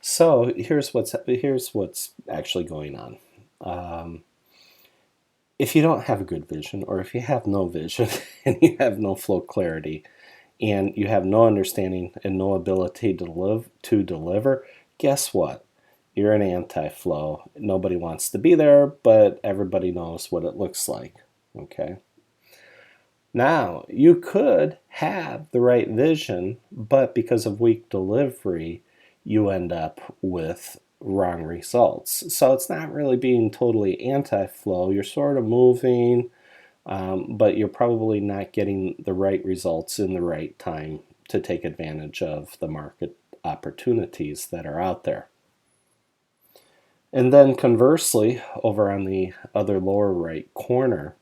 So here's what's actually going on. Um, if you don't have a good vision, or if you have no vision and you have no flow clarity, and you have no understanding and no ability to deliver, guess what? You're an anti-flow. Nobody wants to be there, but everybody knows what it looks like. Okay. Now, you could have the right vision, but because of weak delivery, you end up with wrong results. So it's not really being totally anti-flow. You're sort of moving, but you're probably not getting the right results in the right time to take advantage of the market opportunities that are out there. And then conversely, over on the other lower right corner,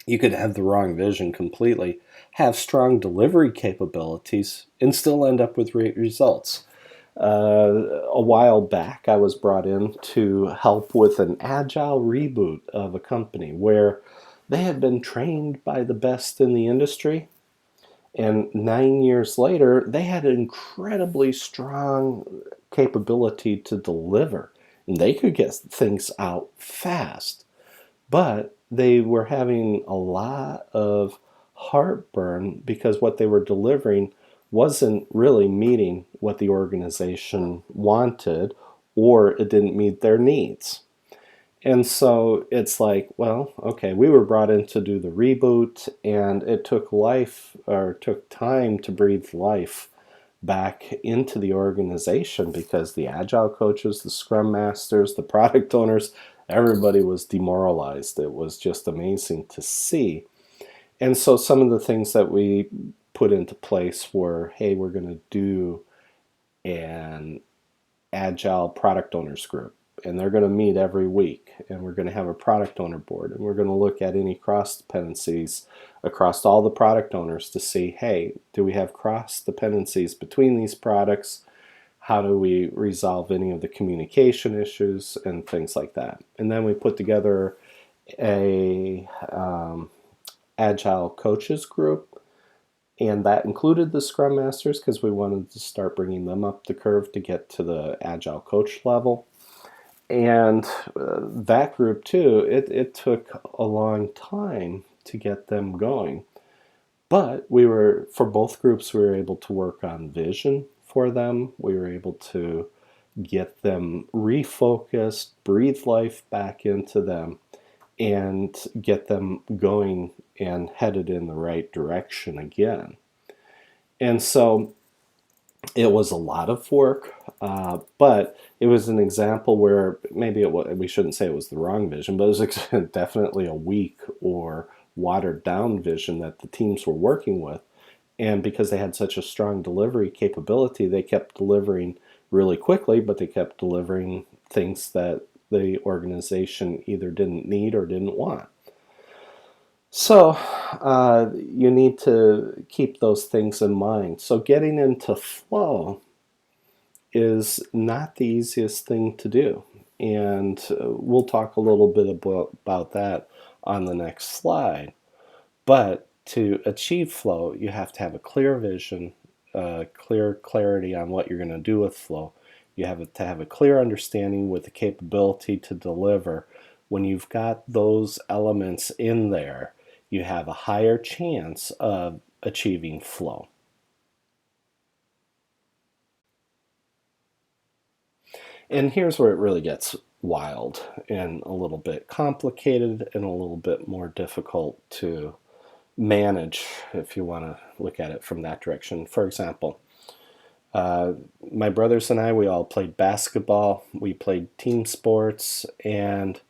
you could have the wrong vision completely, have strong delivery capabilities, and still end up with great results. A while back, I was brought in to help with an agile reboot of a company where they had been trained by the best in the industry. And 9 years later, they had an incredibly strong capability to deliver. And they could get things out fast. But they were having a lot of heartburn because what they were delivering wasn't really meeting what the organization wanted, or it didn't meet their needs. And so it's like, well, okay, we were brought in to do the reboot, and it took life, or took time to breathe life back into the organization because the agile coaches, the scrum masters, the product owners, everybody was demoralized. It was just amazing to see. And so some of the things that we put into place were, hey, we're going to do an agile product owners group, and they're going to meet every week, and we're going to have a product owner board, and we're going to look at any cross dependencies across all the product owners to see, hey, do we have cross dependencies between these products? How do we resolve any of the communication issues and things like that? And then we put together a agile coaches group, and that included the scrum masters because we wanted to start bringing them up the curve to get to the agile coach level. And that group too, it took a long time to get them going. But for both groups, we were able to work on vision for them. We were able to get them refocused, breathe life back into them, and get them going and headed in the right direction again. And so it was a lot of work, but it was an example where maybe we shouldn't say it was the wrong vision, but it was definitely a weak or watered down vision that the teams were working with. And because they had such a strong delivery capability, they kept delivering really quickly, but they kept delivering things that the organization either didn't need or didn't want. So you need to keep those things in mind. So getting into flow is not the easiest thing to do. And we'll talk a little bit about that on the next slide. But to achieve flow, you have to have a clear vision, clear clarity on what you're going to do with flow. You have to have a clear understanding with the capability to deliver. When you've got those elements in there, you have a higher chance of achieving flow. And here's where it really gets wild and a little bit complicated and a little bit more difficult to manage if you want to look at it from that direction. For example, my brothers and I, we all played basketball. We played team sports, and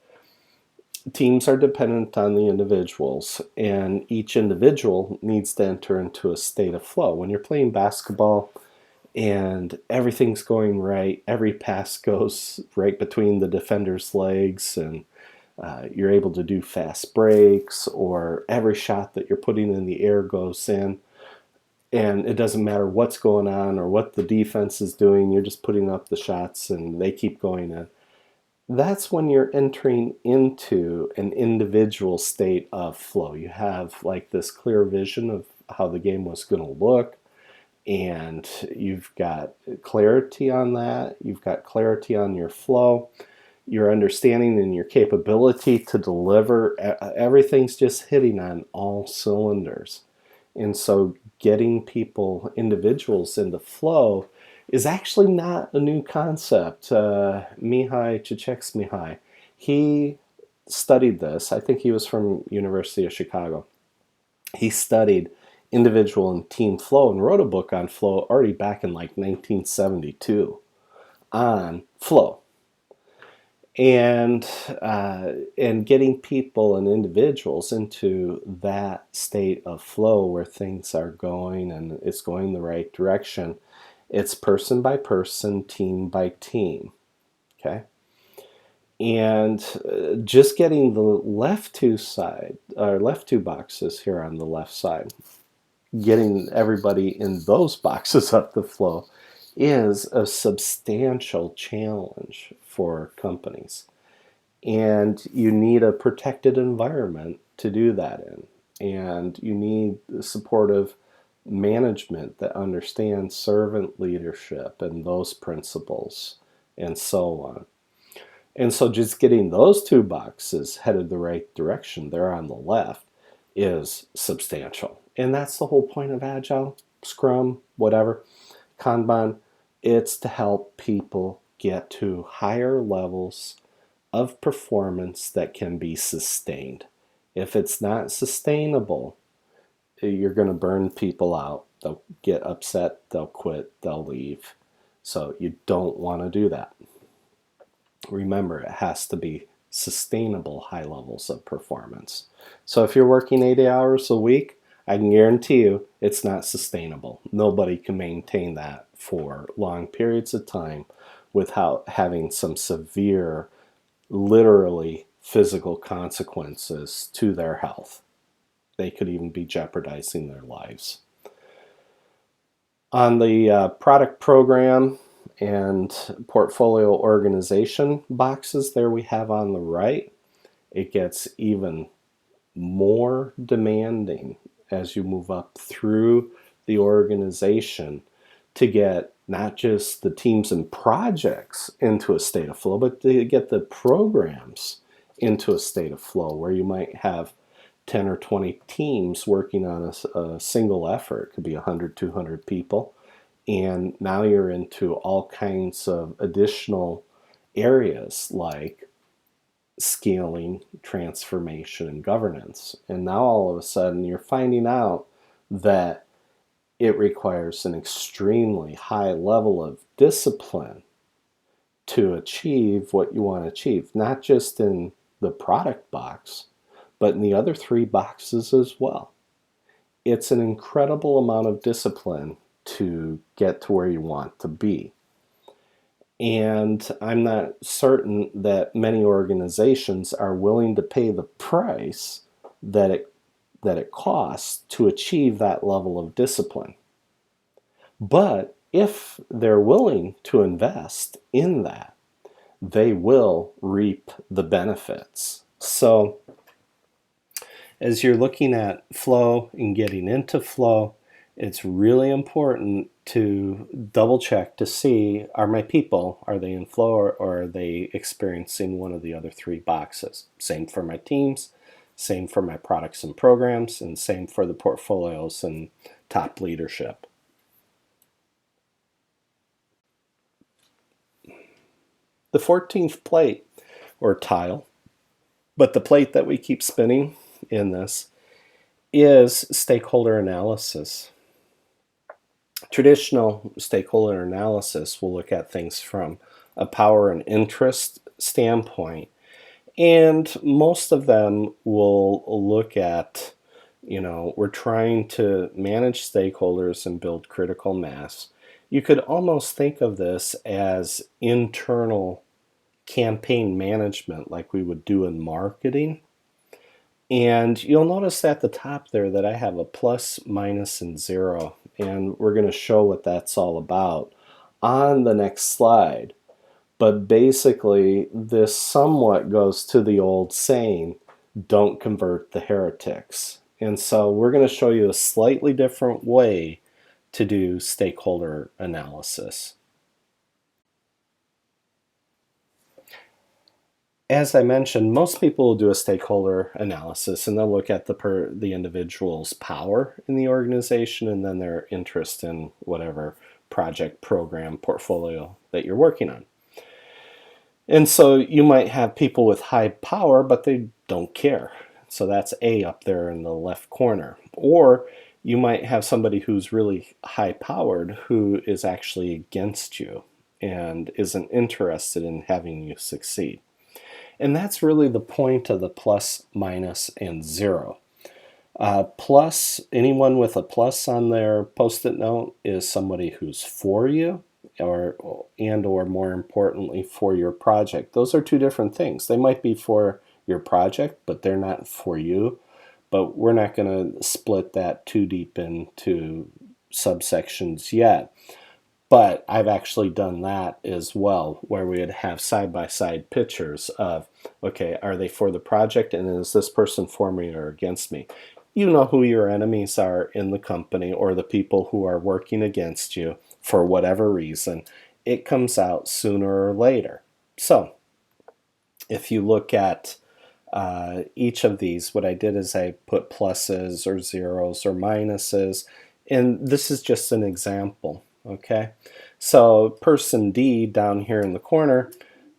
teams are dependent on the individuals, and each individual needs to enter into a state of flow. When you're playing basketball and everything's going right, every pass goes right between the defender's legs, and you're able to do fast breaks, or every shot that you're putting in the air goes in, and it doesn't matter what's going on or what the defense is doing, you're just putting up the shots and they keep going in. That's when you're entering into an individual state of flow. You have like this clear vision of how the game was going to look, And you've got clarity on that. You've got clarity on your flow, your understanding and your capability to deliver. Everything's just hitting on all cylinders. And so getting people, individuals into flow is actually not a new concept. Mihai Csikszentmihalyi, he studied this. I think he was from University of Chicago. He studied individual and team flow and wrote a book on flow already back in like 1972 on flow. And getting people and individuals into that state of flow where things are going and it's going the right direction. It's person by person, team by team. Okay. And just getting the left two boxes here on the left side, getting everybody in those boxes up the flow is a substantial challenge for companies. And you need a protected environment to do that in. And you need supportive management that understands servant leadership and those principles and so on. And so just getting those two boxes headed the right direction, they're on the left, is substantial. And that's the whole point of Agile, Scrum, whatever, Kanban. It's to help people get to higher levels of performance that can be sustained. If it's not sustainable, you're going to burn people out. They'll get upset, they'll quit, they'll leave. So you don't want to do that. Remember, it has to be sustainable high levels of performance. So if you're working 80 hours a week, I can guarantee you it's not sustainable. Nobody can maintain that for long periods of time without having some severe, literally physical consequences to their health. They could even be jeopardizing their lives. On the product program and portfolio organization boxes there we have on the right, it gets even more demanding as you move up through the organization to get not just the teams and projects into a state of flow, but to get the programs into a state of flow where you might have 10 or 20 teams working on a single effort. It could be 100, 200 people. And now you're into all kinds of additional areas like scaling, transformation, and governance. And now all of a sudden you're finding out that it requires an extremely high level of discipline to achieve what you want to achieve, not just in the product box, but in the other three boxes as well. It's an incredible amount of discipline to get to where you want to be. And I'm not certain that many organizations are willing to pay the price that it costs to achieve that level of discipline. But if they're willing to invest in that, they will reap the benefits. So as you're looking at flow and getting into flow, it's really important to double check to see, are my people, are they in flow or are they experiencing one of the other three boxes? Same for my teams, same for my products and programs, and same for the portfolios and top leadership. The 14th plate, or tile, but the plate that we keep spinning in this, is stakeholder analysis. Traditional stakeholder analysis will look at things from a power and interest standpoint, and most of them will look at, we're trying to manage stakeholders and build critical mass. You could almost think of this as internal campaign management like we would do in marketing. And you'll notice at the top there that I have a plus, minus, and zero. And we're going to show what that's all about on the next slide. But basically, this somewhat goes to the old saying, don't convert the heretics. And so we're going to show you a slightly different way to do stakeholder analysis. As I mentioned, most people will do a stakeholder analysis and they'll look at the individual's power in the organization and then their interest in whatever project, program, portfolio that you're working on. And so you might have people with high power, but they don't care. So that's A up there in the left corner. Or you might have somebody who's really high powered who is actually against you and isn't interested in having you succeed. And that's really the point of the plus, minus, and zero. Plus, anyone with a plus on their post-it note is somebody who's for you, or more importantly, for your project. Those are two different things. They might be for your project, but they're not for you. But we're not going to split that too deep into subsections yet. But I've actually done that as well, where we would have side-by-side pictures of, okay, are they for the project, and is this person for me or against me? You know who your enemies are in the company or the people who are working against you for whatever reason. It comes out sooner or later. So if you look at each of these, what I did is I put pluses or zeros or minuses, and this is just an example. Okay, so person D down here in the corner,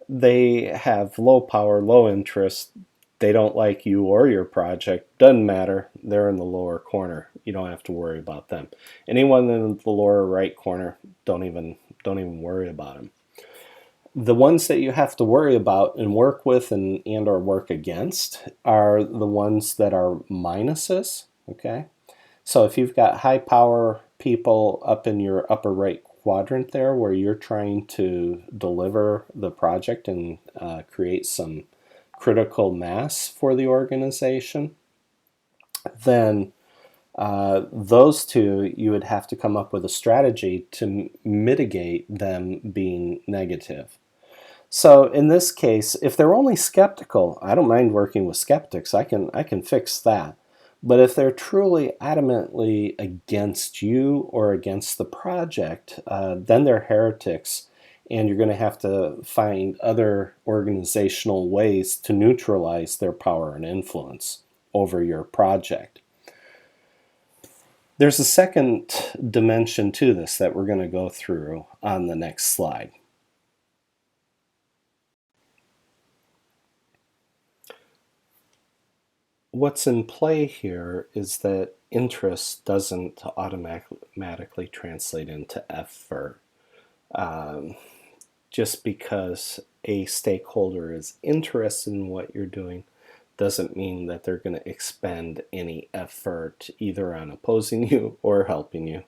they have low power, low interest. They don't like you or your project. Doesn't matter. They're in the lower corner. You don't have to worry about them. Anyone in the lower right corner, don't even worry about them. The ones that you have to worry about and work with and or work against are the ones that are minuses. Okay, so if you've got high power people up in your upper right quadrant there where you're trying to deliver the project and create some critical mass for the organization, then those two, you would have to come up with a strategy to mitigate them being negative. So in this case, if they're only skeptical, I don't mind working with skeptics. I can fix that. But if they're truly adamantly against you or against the project, then they're heretics, and you're going to have to find other organizational ways to neutralize their power and influence over your project. There's a second dimension to this that we're going to go through on the next slide. What's in play here is that interest doesn't automatically translate into effort. Just because a stakeholder is interested in what you're doing doesn't mean that they're going to expend any effort either on opposing you or helping you.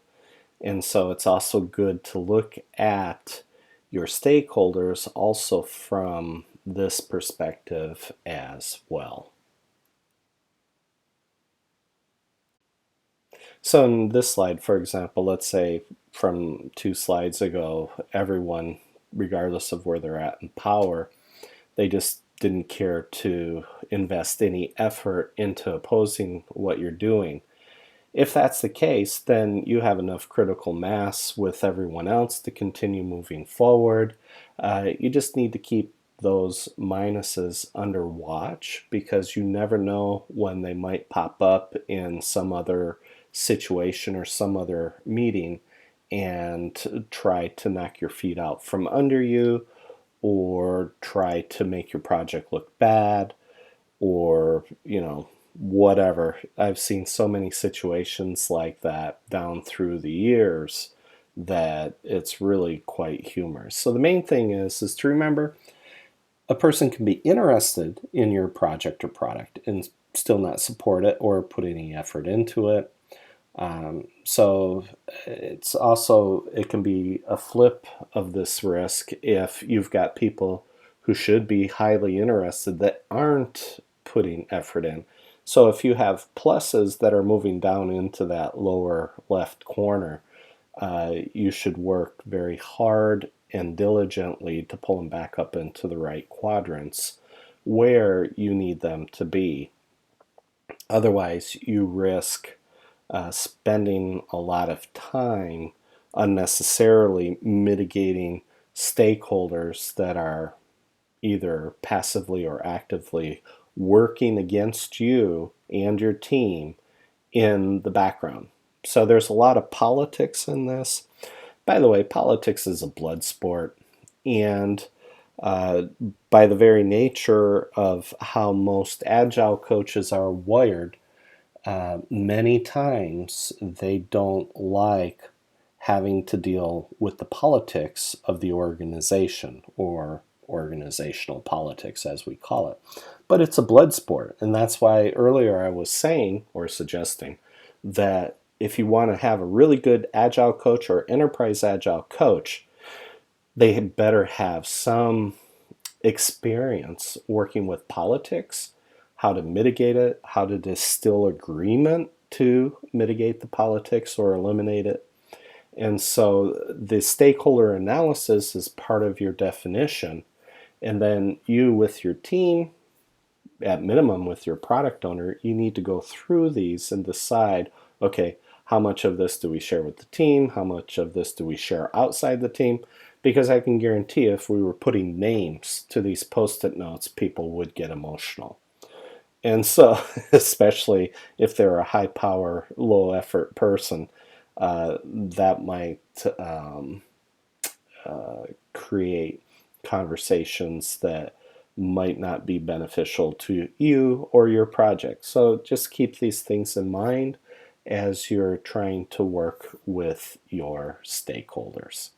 And so it's also good to look at your stakeholders also from this perspective as well. So in this slide, for example, let's say from 2 slides ago, everyone, regardless of where they're at in power, they just didn't care to invest any effort into opposing what you're doing. If that's the case, then you have enough critical mass with everyone else to continue moving forward. You just need to keep those minuses under watch because you never know when they might pop up in some other situation or some other meeting and try to knock your feet out from under you or try to make your project look bad or, whatever. I've seen so many situations like that down through the years that it's really quite humorous. So the main thing is to remember a person can be interested in your project or product and still not support it or put any effort into it. So it can be a flip of this risk if you've got people who should be highly interested that aren't putting effort in. So if you have pluses that are moving down into that lower left corner, you should work very hard and diligently to pull them back up into the right quadrants where you need them to be. Otherwise, you risk spending a lot of time unnecessarily mitigating stakeholders that are either passively or actively working against you and your team in the background. So there's a lot of politics in this. By the way, politics is a blood sport, and uh, by the very nature of how most agile coaches are wired, many times they don't like having to deal with the politics of the organization, or organizational politics as we call it. But it's a blood sport, and that's why earlier I was saying or suggesting that if you want to have a really good agile coach or enterprise agile coach, they had better have some experience working with politics, how to mitigate it, how to distill agreement to mitigate the politics or eliminate it. And so the stakeholder analysis is part of your definition. And then you, with your team, at minimum with your product owner, you need to go through these and decide, okay, how much of this do we share with the team? How much of this do we share outside the team? Because I can guarantee if we were putting names to these post-it notes, people would get emotional. And so, especially if they're a high power, low effort person, that might create conversations that might not be beneficial to you or your project. So just keep these things in mind as you're trying to work with your stakeholders.